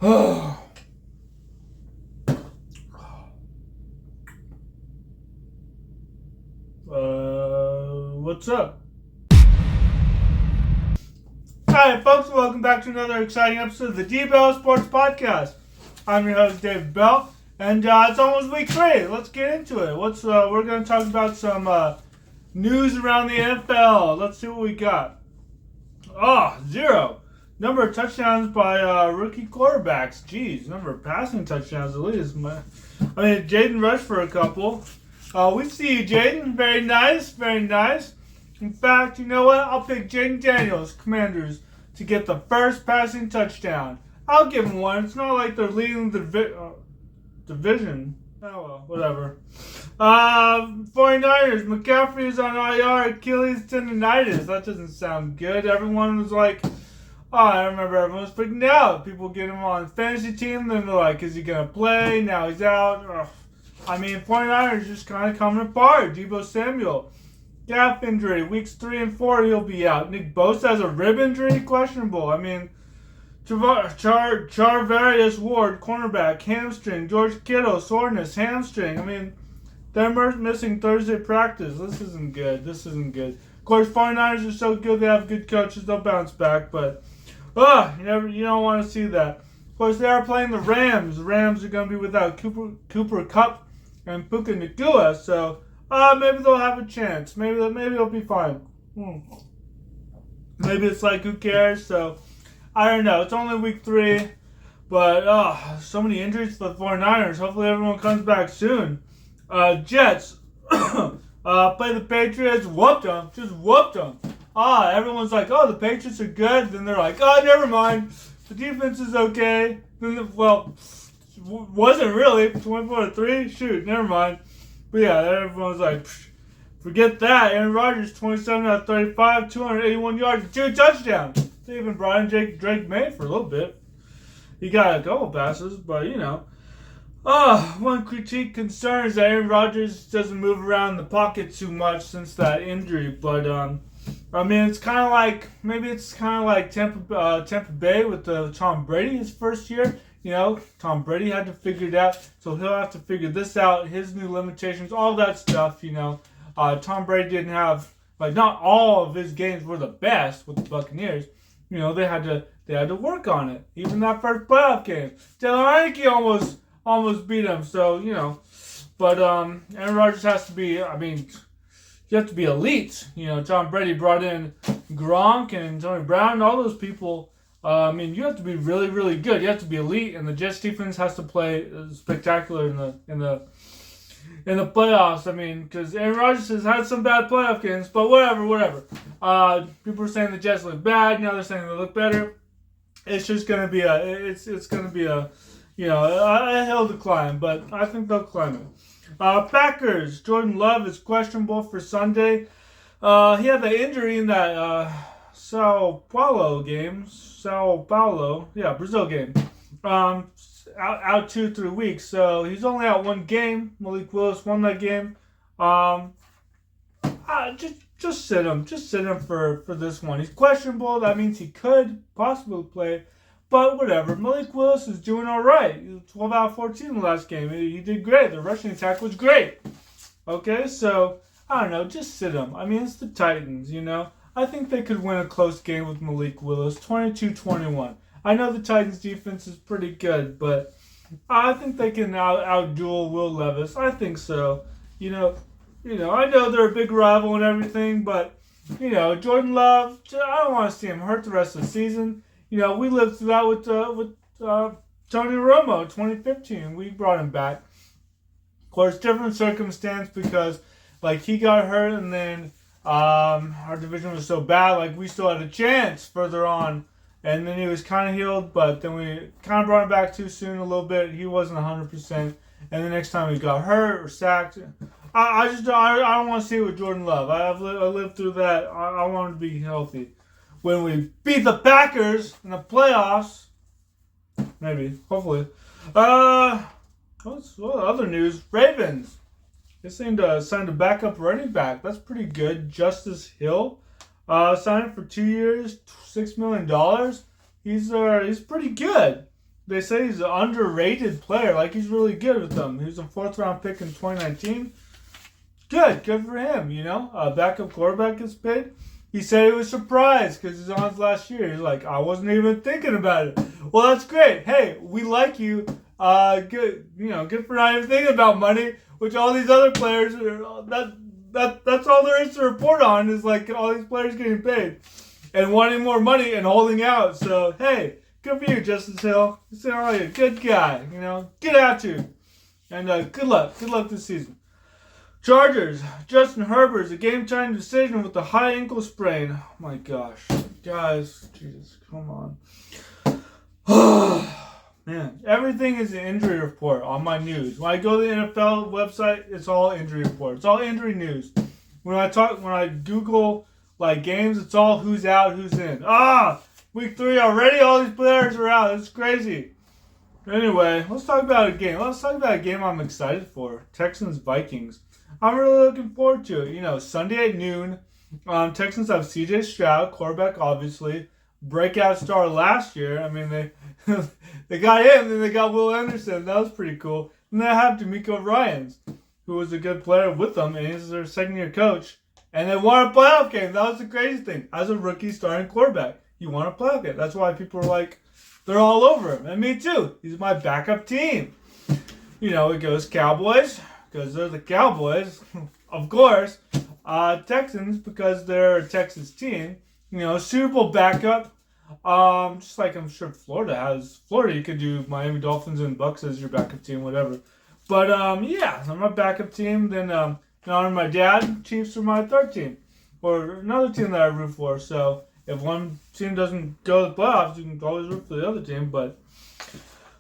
What's up? Hi, folks. Welcome back to another exciting episode of the D.Bell Sports Podcast. I'm your host, D.Bell, and it's almost week 3. Let's get into it. We're going to talk about some news around the NFL. Let's see what we got. 0. Number of touchdowns by rookie quarterbacks. Jeez, number of passing touchdowns at least. Jaden rushed for a couple. We see you, Jaden. Very nice, very nice. In fact, you know what? I'll pick Jaden Daniels, Commanders, to get the first passing touchdown. I'll give him one. It's not like they're leading the division. Oh, well, whatever. 49ers, McCaffrey is on IR, Achilles tendonitis. That doesn't sound good. Everyone was like, I remember everyone was freaking out. People get him on fantasy team, then they're like, is he going to play? Now he's out. 49ers just kind of coming apart. Deebo Samuel, calf injury, weeks 3 and 4, he'll be out. Nick Bosa has a rib injury, questionable. Charvarius Ward, cornerback, hamstring. George Kittle, soreness, hamstring. They're missing Thursday practice. This isn't good. Of course, 49ers are so good, they have good coaches, they'll bounce back, but you don't want to see that. Of course, they are playing the Rams. The Rams are going to be without Cooper Kupp and Puka Nacua, so maybe they'll have a chance. Maybe they'll be fine. Maybe it's like, who cares? So, I don't know. It's only week 3, but so many injuries for the 49ers. Hopefully everyone comes back soon. Jets play the Patriots. Just whooped them. Everyone's like, the Patriots are good. Then they're like, never mind. The defense is okay. Wasn't really. 24-3? Shoot, never mind. But yeah, everyone's like, forget that. Aaron Rodgers, 27 out of 35, 281 yards, 2 touchdowns. They even brought in Drake May for a little bit. He got a couple passes, but one critique concern is that Aaron Rodgers doesn't move around the pocket too much since that injury. But it's kind of like Tampa Bay with Tom Brady his first year. Tom Brady had to figure it out, so he'll have to figure this out, his new limitations, all that stuff, Tom Brady didn't have, not all of his games were the best with the Buccaneers. They had to work on it. Even that first playoff game. Taylor Heineke almost beat him, so, but Aaron Rodgers has to be, you have to be elite. Tom Brady brought in Gronk and Tony Brown and all those people. You have to be really, really good. You have to be elite, and the Jets defense has to play spectacular in the playoffs. Because Aaron Rodgers has had some bad playoff games, but whatever. People are saying the Jets look bad. Now they're saying they look better. It's just gonna be a hill to climb, but I think they'll climb it. Packers, Jordan Love is questionable for Sunday. He had the injury in that Sao Paulo, Brazil game. Out 2-3 weeks, so he's only out 1 game. Malik Willis won that game. Just sit him for this one. He's questionable. That means he could possibly play, but whatever. Malik Willis is doing all right. 12 out of 14 in the last game. He did great. The rushing attack was great. Okay, so I don't know. Just sit him. It's the Titans. I think they could win a close game with Malik Willis, 22-21. I know the Titans' defense is pretty good, but I think they can outduel Will Levis. I think so. I know they're a big rival and everything, but Jordan Love, I don't want to see him hurt the rest of the season. We lived through that with Tony Romo, 2015. We brought him back. Of course, different circumstance because he got hurt and then our division was so bad, we still had a chance further on, and then he was kind of healed, but then we kind of brought him back too soon a little bit. He wasn't 100%, and the next time he got hurt or sacked. I don't want to see it with Jordan Love. I lived through that. I want him to be healthy. When we beat the Packers in the playoffs, maybe, hopefully. What other news? Ravens. They seem to sign a backup running back. That's pretty good. Justice Hill. Signed for 2 years, $6 million. He's pretty good. they say he's an underrated player. Like, he's really good with them. He was a 4th-round pick in 2019. Good for him, you know. Backup quarterback gets paid. He said he was surprised because he's on his last year. He's like, I wasn't even thinking about it. Well, that's great. Hey, we like you. Good, good for not even thinking about money, which all these other players are. That's all there is to report on, is like all these players getting paid and wanting more money and holding out. So hey, good for you, Justice Hill. You're a good guy. Good attitude, and good luck. Good luck this season. Chargers, Justin Herbert's a game-time decision with a high ankle sprain. Oh my gosh. Guys, Jesus, come on. Man, everything is an injury report on my news. When I go to the NFL website, it's all injury report. It's all injury news. When I Google like games, it's all who's out, who's in. Week 3 already, all these players are out. It's crazy. Anyway, let's talk about a game. Let's talk about a game I'm excited for. Texans Vikings. I'm really looking forward to it. Sunday at noon. Texans have C.J. Stroud, quarterback, obviously. Breakout star last year. I mean, they got him, then they got Will Anderson. That was pretty cool. And they have D'Amico Ryans, who was a good player with them, and he's their second-year coach. And they won a playoff game. That was the crazy thing. As a rookie starting quarterback, he won a playoff game. That's why people are like, they're all over him. And me too. He's my backup team. It goes Cowboys, because they're the Cowboys, of course. Texans, because they're a Texas team. Super Bowl backup. Just like I'm sure Florida has. Florida, you could do Miami Dolphins and Bucks as your backup team, whatever. But, yeah, I'm my backup team. Then, in honor of my dad, Chiefs are my third team. Or another team that I root for. So, if one team doesn't go to the playoffs, you can always root for the other team. But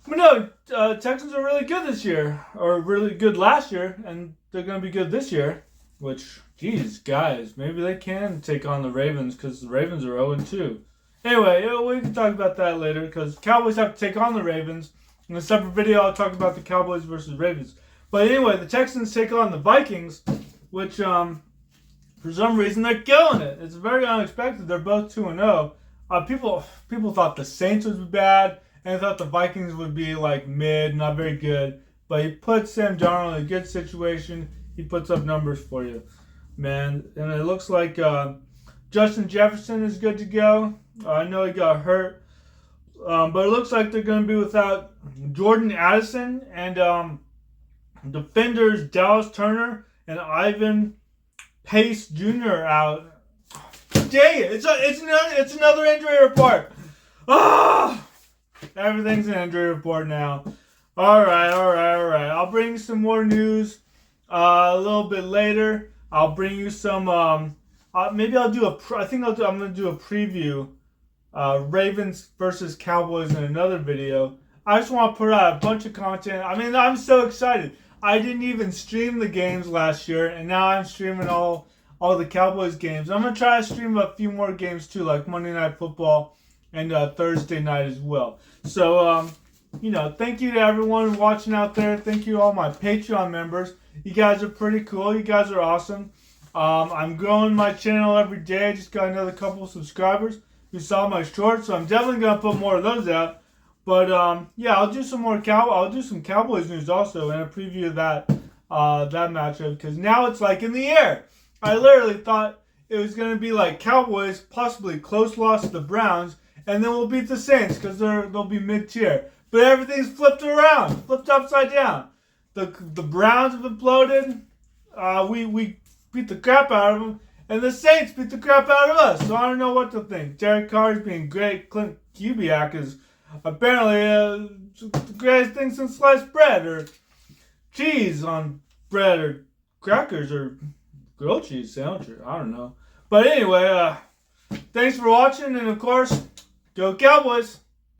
no, Texans are really good this year, or really good last year, and they're going to be good this year, which, geez, guys, maybe they can take on the Ravens, because the Ravens are 0-2. Anyway, we can talk about that later, because Cowboys have to take on the Ravens. In a separate video, I'll talk about the Cowboys versus Ravens. But anyway, the Texans take on the Vikings, which, for some reason, they're killing it. It's very unexpected. They're both 2-0. People thought the Saints would be bad, and thought the Vikings would be like mid, not very good. But he puts Sam Darnold in a good situation. He puts up numbers for you, man. And it looks like Justin Jefferson is good to go. I know he got hurt. But it looks like they're going to be without Jordan Addison and defenders Dallas Turner and Ivan Pace Jr. out. Dang it! It's another injury report. Everything's an injury report now. All right. I'll bring you some more news a little bit later. I'll bring you some. Maybe I'll do I'm gonna do a preview. Ravens versus Cowboys in another video. I just want to put out a bunch of content. I mean, I'm so excited. I didn't even stream the games last year, and now I'm streaming all the Cowboys games. I'm going to try to stream a few more games too, like Monday Night Football and Thursday night as well. So, thank you to everyone watching out there. Thank you to all my Patreon members. You guys are pretty cool. You guys are awesome. I'm growing my channel every day. I just got another couple subscribers who saw my shorts, so I'm definitely going to put more of those out. But, yeah, I'll do some more I'll do some Cowboys news also and a preview of that matchup, because now it's like in the air. I literally thought it was going to be like Cowboys, possibly close loss to the Browns, and then we'll beat the Saints because they'll be mid-tier. But everything's flipped around, flipped upside down. The Browns have imploded. We beat the crap out of them, and the Saints beat the crap out of us. So I don't know what to think. Derek Carr is being great. Clint Kubiak is apparently the greatest thing since sliced bread or cheese on bread or crackers or grilled cheese sandwich. I don't know. But anyway, thanks for watching, and of course, go Cowboys!